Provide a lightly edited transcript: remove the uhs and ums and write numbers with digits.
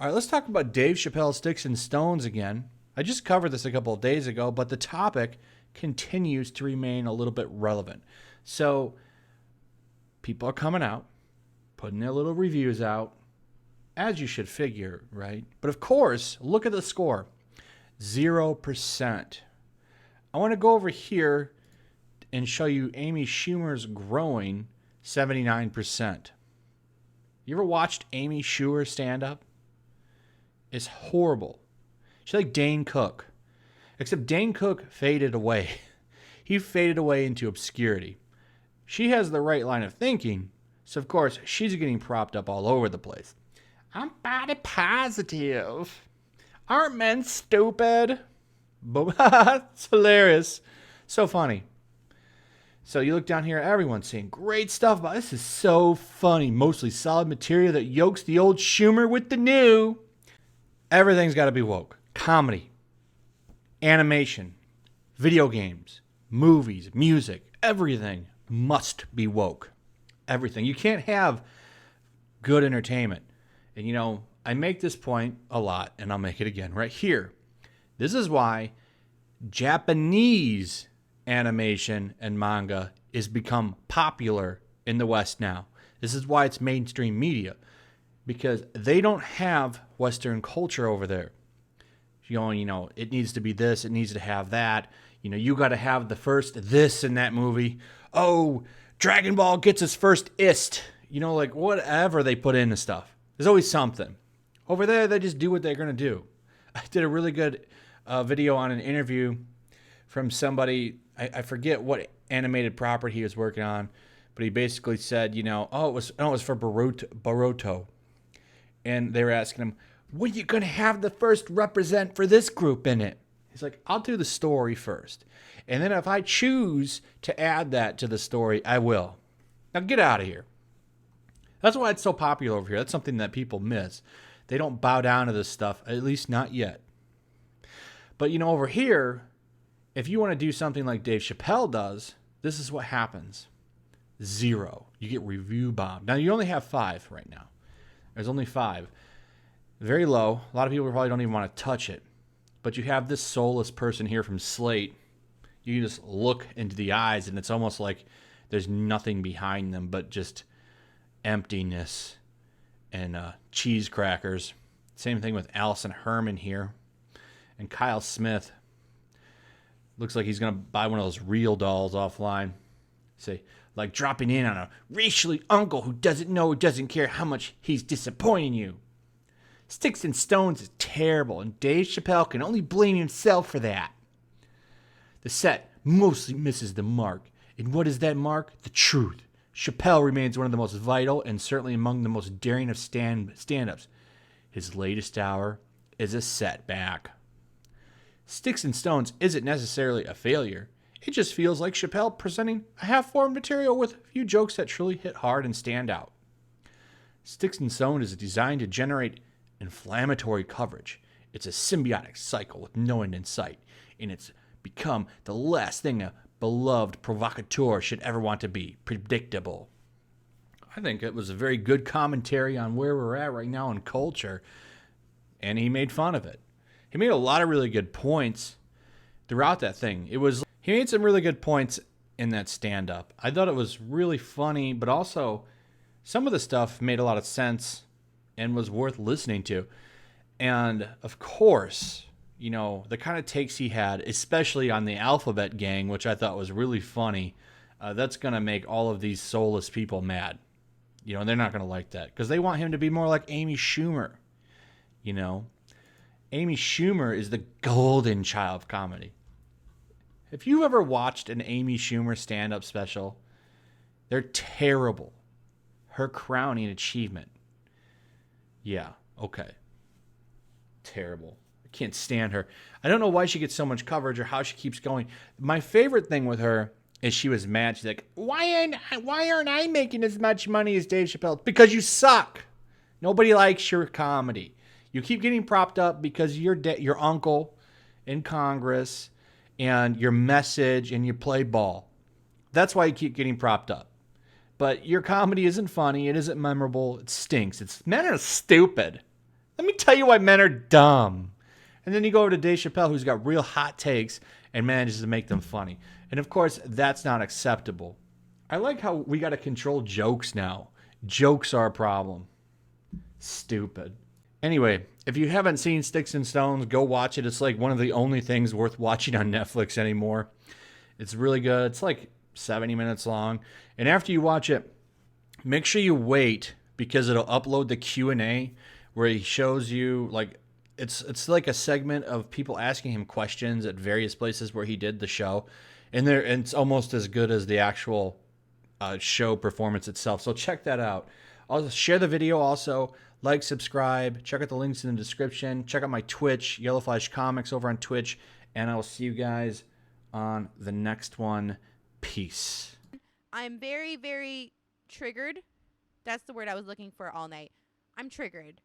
All right, let's talk about Dave Chappelle Sticks and Stones again. I just covered this a couple of days ago, but the topic continues to remain a little bit relevant. So people are coming out, putting their little reviews out, as you should figure, right? But of course, look at the score. 0%. I want to go over here and show you Amy Schumer's growing 79%. You ever watched Amy Schumer stand up? It's horrible. She's like Dane Cook. Except Dane Cook faded away. He faded away into obscurity. She has the right line of thinking, so of course she's getting propped up all over the place. I'm body positive. Aren't men stupid? It's hilarious. So funny. So you look down here, everyone's saying great stuff about this. Is so funny. Mostly solid material that yokes the old Schumer with the new. Everything's got to be woke. Comedy, animation, video games, movies, music, everything must be woke. Everything. You can't have good entertainment. And you know, I make this point a lot, and I'll make it again right here. This is why Japanese animation and manga is become popular in the West now. This is why it's mainstream media. Because they don't have Western culture over there. You know, it needs to be this, it needs to have that. You know, you got to have the first this in that movie. Oh, Dragon Ball gets its first ist. You know, like whatever they put into stuff. There's always something. Over there, they just do what they're going to do. I did a really good video on an interview from somebody, I forget what animated property he was working on, but he basically said, you know, it was for Boruto. And they were asking him, what are you going to have the first represent for this group in it? He's like, I'll do the story first. And then if I choose to add that to the story, I will. Now get out of here. That's why it's so popular over here. That's something that people miss. They don't bow down to this stuff, at least not yet. But, you know, over here, if you want to do something like Dave Chappelle does, this is what happens. 0. You get review bombed. Now, you only have 5 right now. There's only 5. Very low. A lot of people probably don't even want to touch it. But you have this soulless person here from Slate. You can just look into the eyes, and it's almost like there's nothing behind them but just emptiness and cheese crackers. Same thing with Allison Herman here. And Kyle Smith. Looks like he's going to buy one of those real dolls offline. Say, like dropping in on a racially uncle who doesn't know or doesn't care how much he's disappointing you. Sticks and Stones is terrible, and Dave Chappelle can only blame himself for that. The set mostly misses the mark. And what is that mark? The truth. Chappelle remains one of the most vital and certainly among the most daring of stand-ups. His latest hour is a setback. Sticks and Stones isn't necessarily a failure. It just feels like Chappelle presenting a half-formed material with a few jokes that truly hit hard and stand out. Sticks and Stones is designed to generate inflammatory coverage. It's a symbiotic cycle with no end in sight, and it's become the last thing a beloved provocateur should ever want to be: predictable. I think it was a very good commentary on where we're at right now in culture, and he made fun of it. He made a lot of really good points throughout that thing. He made some really good points in that stand-up. I thought it was really funny, but also some of the stuff made a lot of sense and was worth listening to. And of course, you know, the kind of takes he had, especially on the Alphabet Gang, which I thought was really funny, that's going to make all of these soulless people mad. You know, they're not going to like that because they want him to be more like Amy Schumer. You know, Amy Schumer is the golden child of comedy. If you've ever watched an Amy Schumer stand-up special, they're terrible. Her crowning achievement. Yeah, okay. Terrible. I can't stand her. I don't know why she gets so much coverage or how she keeps going. My favorite thing with her is she was mad. She's like, why aren't I making as much money as Dave Chappelle? Because you suck. Nobody likes your comedy. You keep getting propped up because your uncle in Congress and your message and you play ball. That's why you keep getting propped up. But your comedy isn't funny. It isn't memorable. It stinks. Men are stupid. Let me tell you why men are dumb. And then you go over to Dave Chappelle, who's got real hot takes and manages to make them funny. And of course, that's not acceptable. I like how we got to control jokes now. Jokes are a problem. Stupid. Anyway, if you haven't seen Sticks and Stones, go watch it. It's like one of the only things worth watching on Netflix anymore. It's really good. It's like 70 minutes long. And after you watch it, make sure you wait because it'll upload the Q&A where he shows you like it's like a segment of people asking him questions at various places where he did the show. And it's almost as good as the actual show performance itself. So check that out. Also, share the video also. Like, subscribe. Check out the links in the description. Check out my Twitch, YellowFlash Comics over on Twitch. And I will see you guys on the next one. Peace. I'm very, very triggered. That's the word I was looking for all night. I'm triggered